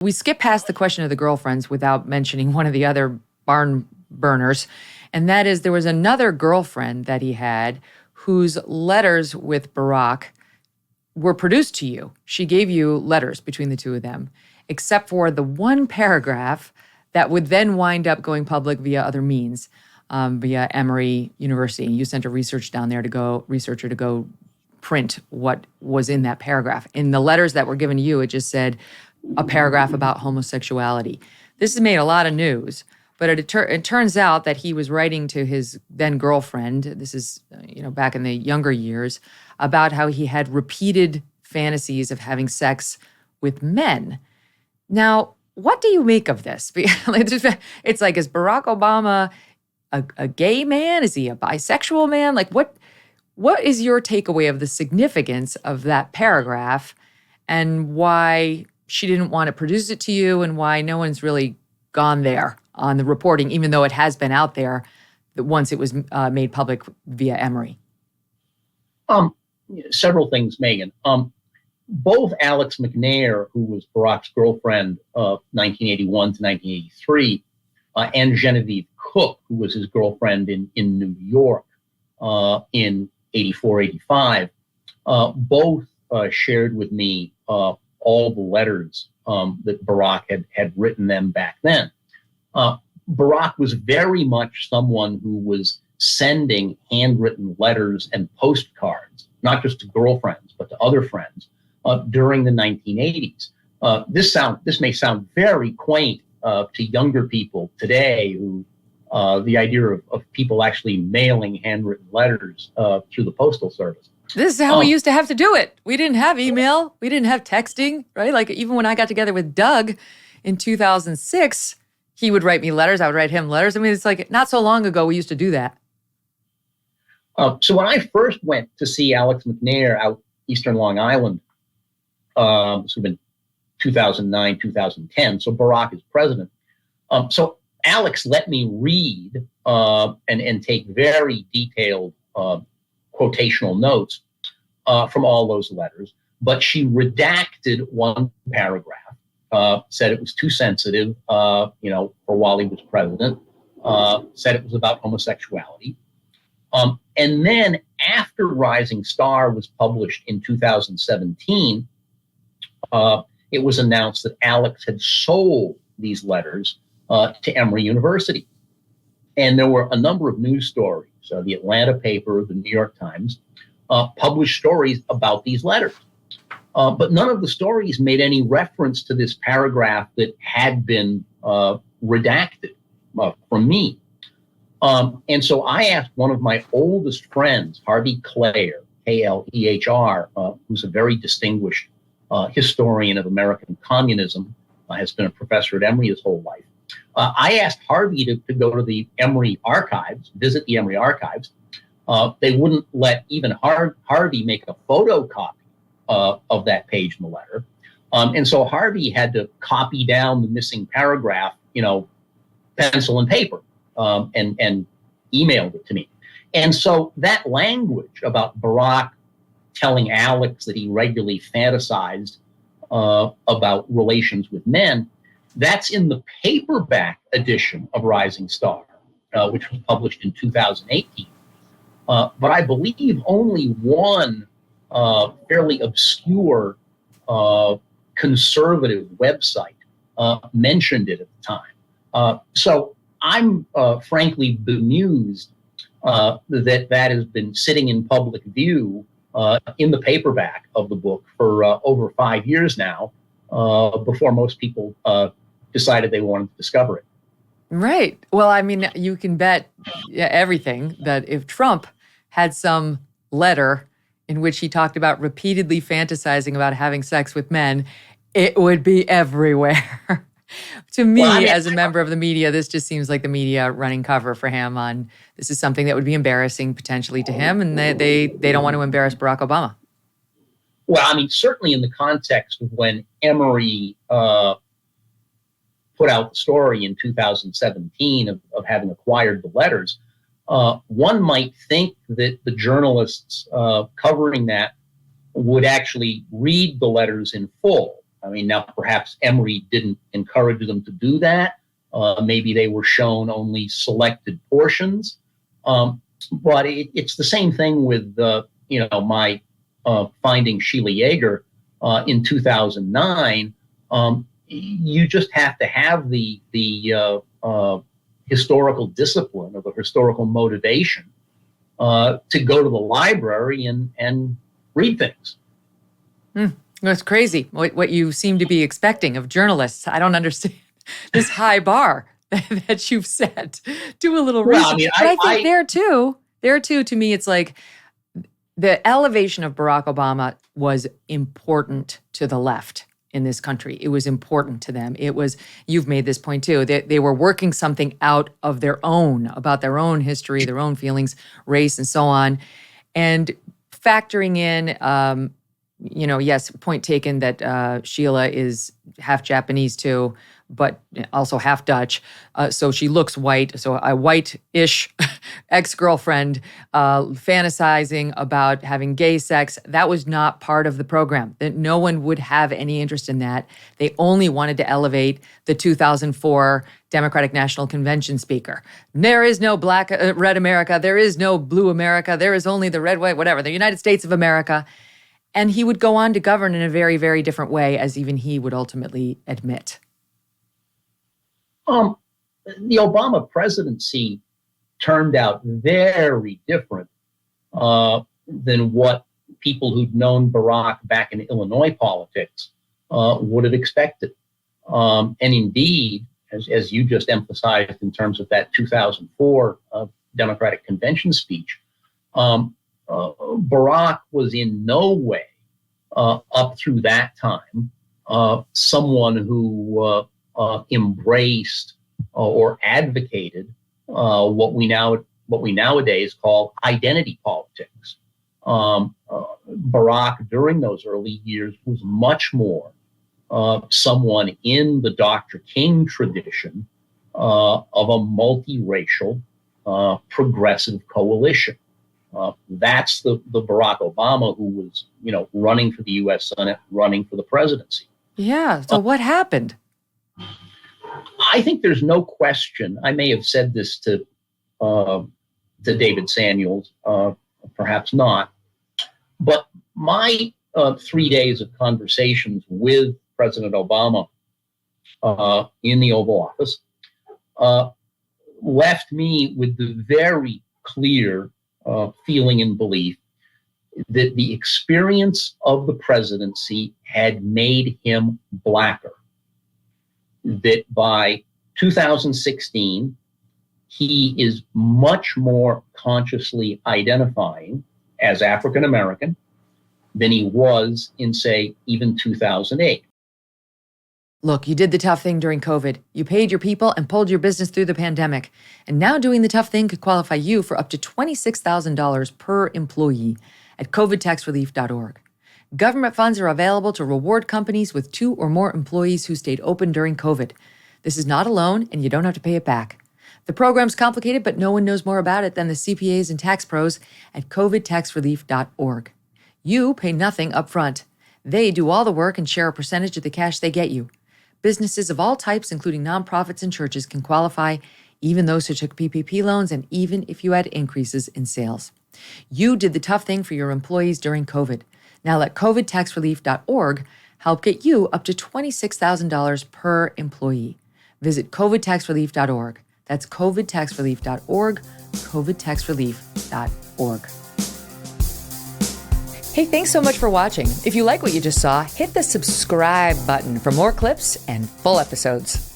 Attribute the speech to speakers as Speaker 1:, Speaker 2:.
Speaker 1: We skip past the question of the girlfriends without mentioning one of the other barn burners, and that is there was another girlfriend that he had whose letters with Barack were produced to you. She gave you letters between the two of them, except for the one paragraph that would then wind up going public via other means, via Emory University. You sent a researcher to go print what was in that paragraph. In the letters that were given to you, it just said a paragraph about homosexuality. This has made a lot of news, but it turns out that he was writing to his then girlfriend. This is, back in the younger years, about how he had repeated fantasies of having sex with men. Now, what do you make of this? It's like, is Barack Obama a gay man? Is he a bisexual man? Like, what is your takeaway of the significance of that paragraph and why she didn't want to produce it to you and why no one's really gone there on the reporting, even though it has been out there once it was made public via Emory?
Speaker 2: Several things, Megyn. Both Alex McNair, who was Barack's girlfriend of 1981 to 1983, and Genevieve Cook, who was his girlfriend in New York in 84, 85, both shared with me all the letters that Barack had written them back then. Barack was very much someone who was sending handwritten letters and postcards, not just to girlfriends, but to other friends during the 1980s. This may sound very quaint to younger people today, who the idea of people actually mailing handwritten letters through the postal service.
Speaker 1: This is how we used to have to do it. We didn't have email. We didn't have texting, right? Like, even when I got together with Doug in 2006, he would write me letters. I would write him letters. I mean, it's like not so long ago we used to do that.
Speaker 2: So when I first went to see Alex McNair out Eastern Long Island, this would have been 2009, 2010, so Barack is president. So Alex let me read and take very detailed quotational notes from all those letters, but she redacted one paragraph, said it was too sensitive, for while he was president, said it was about homosexuality. And then after Rising Star was published in 2017, it was announced that Alex had sold these letters to Emory University. And there were a number of news stories. The Atlanta paper, the New York Times, published stories about these letters. But none of the stories made any reference to this paragraph that had been redacted from me. And so I asked one of my oldest friends, Harvey Klehr, K-L-E-H-R, who's a very distinguished historian of American communism, has been a professor at Emory his whole life. I asked Harvey to go to the Emory archives, visit the Emory archives. They wouldn't let even Harvey make a photocopy of that page in the letter. And so Harvey had to copy down the missing paragraph, pencil and paper, and emailed it to me. And so that language about Barack telling Alex that he regularly fantasized about relations with men, that's in the paperback edition of Rising Star, which was published in 2018. But I believe only one fairly obscure conservative website mentioned it at the time. So I'm frankly bemused that has been sitting in public view in the paperback of the book for over 5 years now, before most people decided they wanted to discover it.
Speaker 1: Right. Well, I mean, you can bet everything that if Trump had some letter in which he talked about repeatedly fantasizing about having sex with men, it would be everywhere. To me, as a member of the media, this just seems like the media running cover for him on this is something that would be embarrassing potentially to him, and they don't want to embarrass Barack Obama.
Speaker 2: Well, I mean, certainly in the context of when Emory put out the story in 2017 of having acquired the letters, one might think that the journalists covering that would actually read the letters in full I mean, now perhaps Emory didn't encourage them to do that. Maybe they were shown only selected portions. But it's the same thing with, my finding Sheila Jaeger in 2009. You just have to have the historical discipline or the historical motivation to go to the library and read things.
Speaker 1: That's crazy. What you seem to be expecting of journalists. I don't understand this high bar that you've set. Do a little research.
Speaker 2: Well, I mean,
Speaker 1: but I think there too, to me, it's like the elevation of Barack Obama was important to the left in this country. It was important to them. It was, you've made this point too, they were working something out of their own, about their own history, their own feelings, race, and so on. And factoring in, yes, point taken that Sheila is half Japanese too, but also half Dutch. So she looks white. So a white-ish ex-girlfriend fantasizing about having gay sex, that was not part of the program. That no one would have any interest in that. They only wanted to elevate the 2004 Democratic National Convention speaker. There is no black, red America. There is no blue America. There is only the red, white, whatever, the United States of America. And he would go on to govern in a very, very different way, as even he would ultimately admit.
Speaker 2: The Obama presidency turned out very different than what people who'd known Barack back in Illinois politics would have expected. And indeed, as you just emphasized in terms of that 2004 Democratic Convention speech, Barack was in no way up through that time someone who embraced or advocated what we nowadays call identity politics. Barack, during those early years, was much more someone in the Dr. King tradition of a multiracial progressive coalition. That's the Barack Obama who was, running for the U.S. Senate, running for the presidency.
Speaker 1: Yeah. So what happened?
Speaker 2: I think there's no question. I may have said this to David Samuels, perhaps not. But my 3 days of conversations with President Obama in the Oval Office left me with the very clear feeling and belief that the experience of the presidency had made him blacker. That by 2016, he is much more consciously identifying as African American than he was in, say, even 2008.
Speaker 1: Look, you did the tough thing during COVID. You paid your people and pulled your business through the pandemic. And now doing the tough thing could qualify you for up to $26,000 per employee at covidtaxrelief.org. Government funds are available to reward companies with 2 or more employees who stayed open during COVID. This is not a loan, and you don't have to pay it back. The program's complicated, but no one knows more about it than the CPAs and tax pros at covidtaxrelief.org. You pay nothing up front. They do all the work and share a percentage of the cash they get you. Businesses of all types, including nonprofits and churches, can qualify, even those who took PPP loans and even if you had increases in sales. You did the tough thing for your employees during COVID. Now let covidtaxrelief.org help get you up to $26,000 per employee. Visit covidtaxrelief.org. That's covidtaxrelief.org, covidtaxrelief.org. Hey, thanks so much for watching. If you like what you just saw, hit the subscribe button for more clips and full episodes.